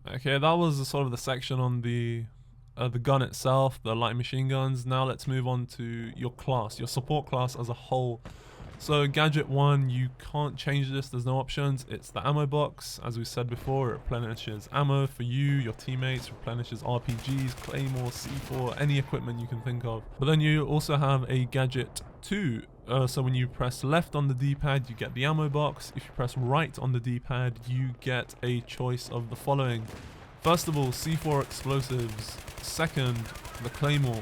Okay, that was sort of the section on the gun itself, the light machine guns. Now let's move on to your class, your support class as a whole. So gadget 1, you can't change this, there's no options. It's the ammo box. As we said before, it replenishes ammo for you, your teammates, replenishes RPGs, Claymore, C4, any equipment you can think of. But then you also have a gadget 2. So when you press left on the D-pad, you get the ammo box. If you press right on the D-pad, you get a choice of the following. First of all, C4 explosives. Second, the Claymore.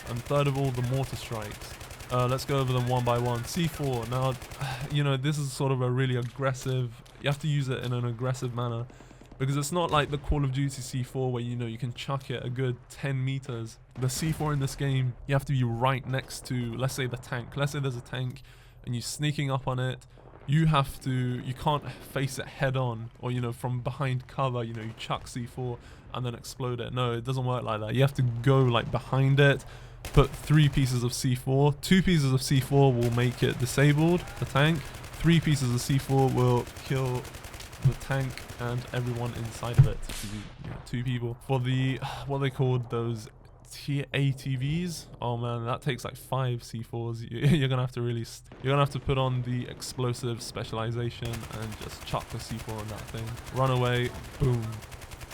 And third of all, the mortar strikes. Let's go over them one by one. C4. Now, you know, this is sort of a really aggressive... You have to use it in an aggressive manner. Because it's not like the Call of Duty C4 where, you know, you can chuck it a good 10 meters. The C4 in this game, you have to be right next to, let's say, the tank. Let's say there's a tank and you're sneaking up on it. You can't face it head on or, you know, from behind cover, you know, you chuck C4 and then explode it. No, it doesn't work like that. You have to go like behind it, put 3 pieces of C4. 2 pieces of C4 will make it disabled, the tank. 3 pieces of C4 will kill the tank and everyone inside of it. 2 people. For the, what they called those ATVs, oh man, that takes like 5 C4s. You're gonna have to really, you're gonna have to put on the explosive specialization and just chuck the C4 on that thing. Run away, boom.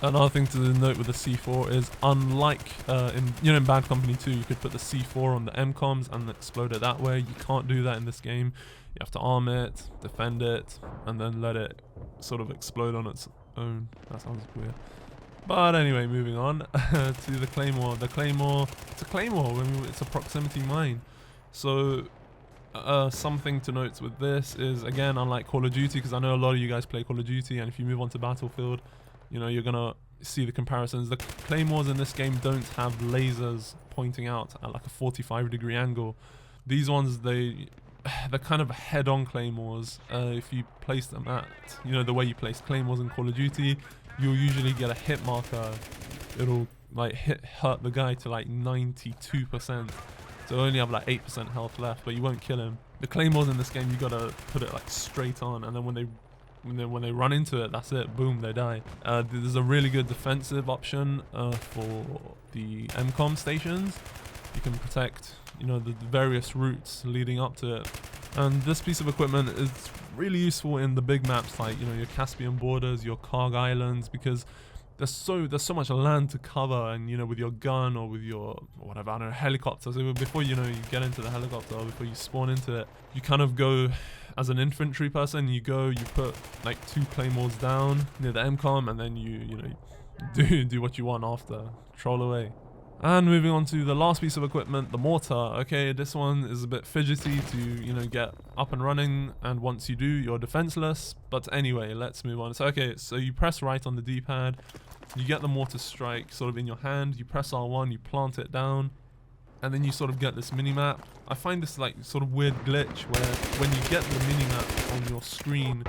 Another thing to note with the C4 is, unlike in Bad Company 2, you could put the C4 on the MCOMs and explode it that way. You can't do that in this game. You have to arm it, defend it, and then let it sort of explode on its own. That sounds weird. But anyway, moving on to the Claymore. The Claymore, it's a Claymore. I mean, it's a proximity mine. So something to note with this is, again, unlike Call of Duty, because I know a lot of you guys play Call of Duty, and if you move on to Battlefield, you know, you're gonna see the comparisons. The Claymores in this game don't have lasers pointing out at like a 45-degree angle. These ones, they're kind of head-on Claymores. If you place them at, you know, the way you place Claymores in Call of Duty, you'll usually get a hit marker. It'll like hurt the guy to like 92%. So only have like 8% health left, but you won't kill him. The Claymores in this game, you gotta put it like straight on, and then when they run into it, that's it, boom, they die. There's a really good defensive option for the MCOM stations. You can protect, you know, the various routes leading up to it. And this piece of equipment is really useful in the big maps, like, you know, your Caspian borders, your Karg Islands, because there's so much land to cover, and, you know, with your gun or with your whatever, I don't know, helicopter. So before, you know, you get into the helicopter, or before you spawn into it, you kind of go as an infantry person. You put like 2 Claymores down near the MCOM, and then you know, do what you want after, troll away. And moving on to the last piece of equipment, the mortar. Okay, this one is a bit fidgety to, you know, get up and running, and once you do, you're defenseless. But anyway, let's move on. So okay, so you press right on the D-pad, you get the mortar strike sort of in your hand, you press R1, you plant it down, and then you sort of get this mini-map. I find this like sort of weird glitch where when you get the mini-map on your screen,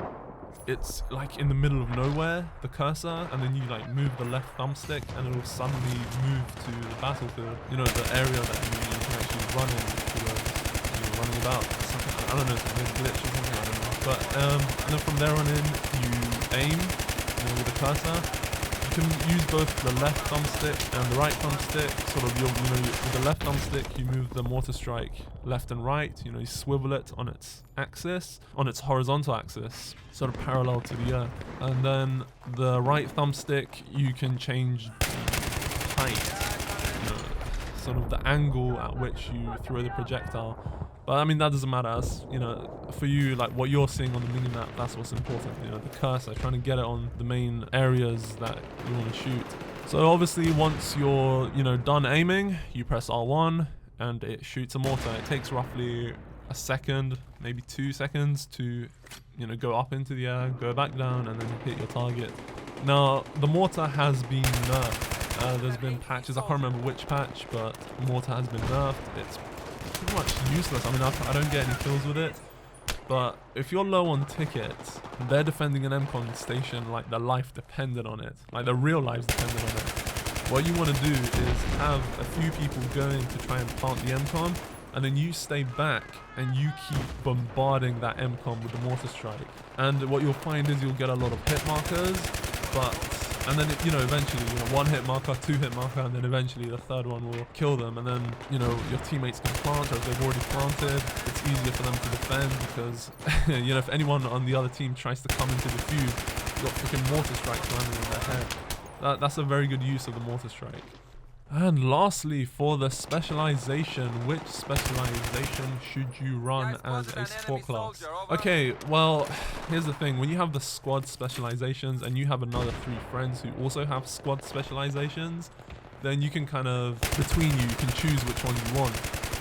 it's like in the middle of nowhere, the cursor, and then you like move the left thumbstick and it'll suddenly move to the battlefield. You know, the area that you can actually run in you're running about. Something, I don't know, it's a glitch or something, I don't know. But and then from there on in, you aim, you know, with the cursor. You can use both the left thumbstick and the right thumbstick. Sort of, with the left thumbstick, you move the mortar strike left and right. You know, you swivel it on its axis, on its horizontal axis, sort of parallel to the earth. And then the right thumbstick, you can change the height, you know, sort of the angle at which you throw the projectile. But I mean, that doesn't matter. As, you know, for you, like what you're seeing on the mini-map, that's what's important. You know, the cursor, trying to get it on the main areas that you want to shoot. So obviously, once you're, you know, done aiming, you press R1 and it shoots a mortar. It takes roughly a second, maybe 2 seconds to, you know, go up into the air, go back down, and then hit your target. Now, the mortar has been nerfed. There's been patches, I can't remember which patch, but mortar has been nerfed. It's pretty much useless. I mean, I don't get any kills with it, but if you're low on tickets, they're defending an MCOM station like their life depended on it, like their real lives depended on it. What you want to do is have a few people go in to try and plant the MCOM, and then you stay back and you keep bombarding that MCOM with the mortar strike. And what you'll find is you'll get a lot of hit markers, but And then, you know, eventually, you know, 1-hit marker, 2-hit marker, and then eventually the third one will kill them. And then, you know, your teammates can plant, or if they've already planted, it's easier for them to defend because, you know, if anyone on the other team tries to come into defuse, you've got freaking mortar strikes landing on their head. That's a very good use of the mortar strike. And lastly, for the specialization, which specialization should you run as a support class? Okay, well, here's the thing. When you have the squad specializations and you have another 3 friends who also have squad specializations, then you can kind of, between you can choose which one you want.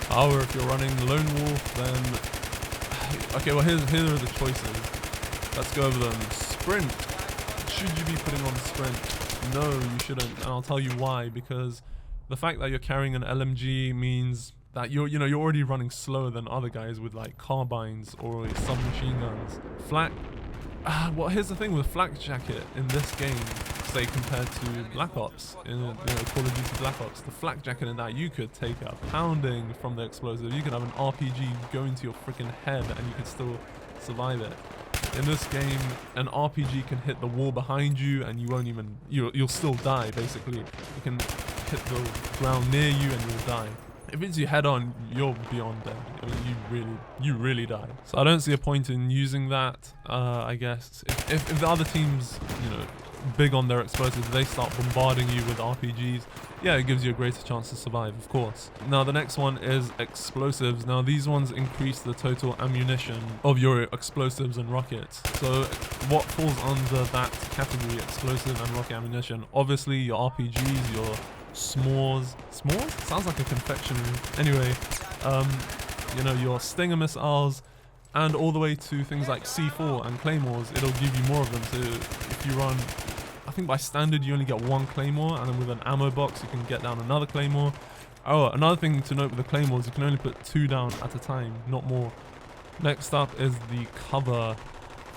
However, if you're running Lone Wolf, then... Okay, well, here are the choices. Let's go over them. Sprint. Should you be putting on sprint? No, you shouldn't. And I'll tell you why. Because the fact that you're carrying an LMG means that you're already running slower than other guys with like carbines or submachine guns. Flak. Well, here's the thing with flak jacket in this game, say compared to Black Ops, in Call of Duty Black Ops, the flak jacket in that you could take a pounding from the explosive. You could have an RPG go into your freaking head and you could still survive it. In this game, an RPG can hit the wall behind you and you won't even, you'll still die basically. You can hit the ground near you and you'll die. If it's you head on, you're beyond dead. I mean, you really die. So I don't see a point in using that. I guess if the other team's, you know, big on their explosives, they start bombarding you with RPGs, yeah, it gives you a greater chance to survive, of course. Now the next one is explosives. Now these ones increase the total ammunition of your explosives and rockets. So what falls under that category, explosive and rocket ammunition? Obviously your RPGs, your s'mores. Sounds like a confectionery. Anyway, you know, your Stinger missiles, and all the way to things like C4 and claymores. It'll give you more of them. So if you run, I think by standard you only get 1 claymore, and then with an ammo box you can get down another claymore. Oh, another thing to note with the claymores, you can only put 2 down at a time, not more. Next up is the cover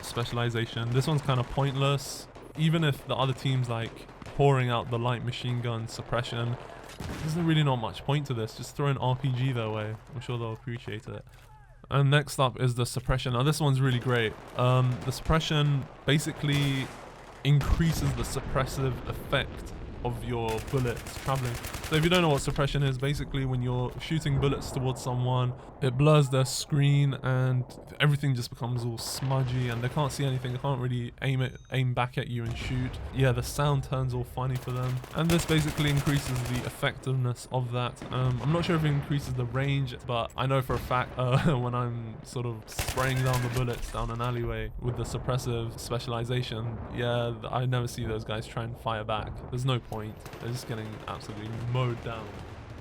specialization. This one's kind of pointless. Even if the other team's like pouring out the light machine gun suppression, there's really not much point to this. Just throw an RPG their way. I'm sure they'll appreciate it. And next up is the suppression. Now this one's really great. The suppression basically increases the suppressive effect of your bullets traveling. So if you don't know what suppression is, basically when you're shooting bullets towards someone, it blurs their screen and everything just becomes all smudgy and they can't see anything. They can't really aim back at you and shoot. Yeah, the sound turns all funny for them. And this basically increases the effectiveness of that. I'm not sure if it increases the range, but I know for a fact when I'm sort of spraying down the bullets down an alleyway with the suppressive specialization, yeah, I never see those guys try and fire back. There's no point. They're just getting absolutely mowed down.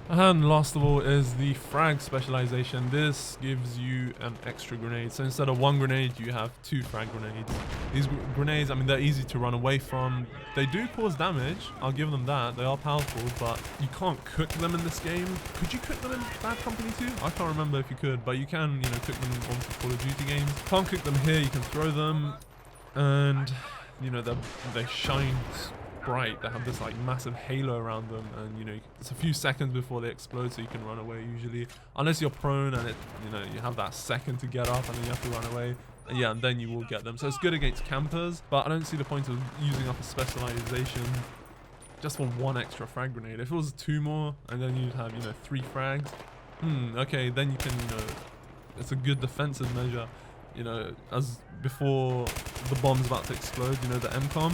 And last of all is the frag specialization. This gives you an extra grenade. So instead of 1 grenade, you have 2 frag grenades. These grenades, I mean, they're easy to run away from. They do cause damage. I'll give them that. They are powerful, but you can't cook them in this game. Could you cook them in Bad Company 2? I can't remember if you could, but you can, you know, cook them on Call of Duty games. Can't cook them here. You can throw them, and you know they shine bright. They have this like massive halo around them, and you know it's a few seconds before they explode, so you can run away usually, unless you're prone and you have that second to get up and then you have to run away, and yeah, and then you will get them. So it's good against campers, but I don't see the point of using up a specialization just for 1 extra frag grenade. If it was 2 more and then you'd have 3 frags, okay, then you can, it's a good defensive measure. As before the bomb's about to explode, the MCOM,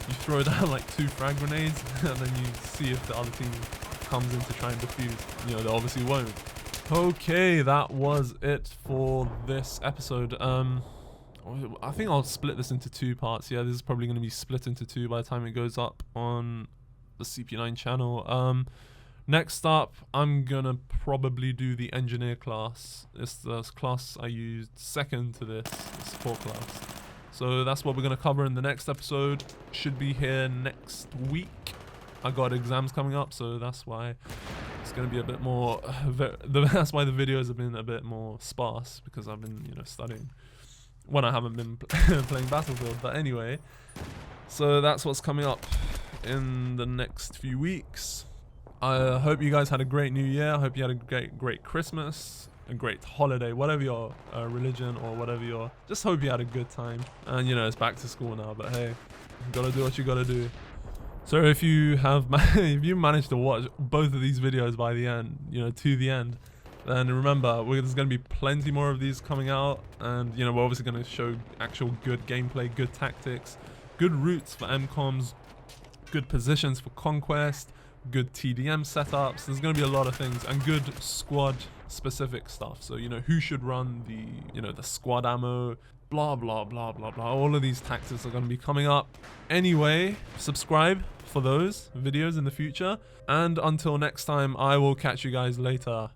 you throw down like 2 frag grenades and then you see if the other team comes in to try and defuse. They obviously won't. Okay, that was it for this episode. I think I'll split this into 2 parts. Yeah, this is probably going to be split into 2 by the time it goes up on the CP9 channel. Next up, I'm gonna probably do the engineer class. It's the class I used second to this, the support class. So that's what we're gonna cover in the next episode. Should be here next week. I got exams coming up, so that's why it's gonna be a bit more. That's why the videos have been a bit more sparse, because I've been, studying when I haven't been playing Battlefield. But anyway, so that's what's coming up in the next few weeks. I hope you guys had a great New Year. I hope you had a great Christmas, a great holiday, whatever your religion or whatever your. Just hope you had a good time. And it's back to school now. But hey, you gotta do what you gotta do. So if you have if you managed to watch both of these videos by the end, you know, to the end, then remember there's going to be plenty more of these coming out, and you know, we're obviously going to show actual good gameplay, good tactics, good routes for MCOMs, good positions for conquest, good TDM setups. There's going to be a lot of things, and good squad specific stuff. So you know, who should run the, you know, the squad ammo, blah blah blah blah blah. All of these tactics are going to be coming up. Anyway, subscribe for those videos in the future, and until next time, I will catch you guys later.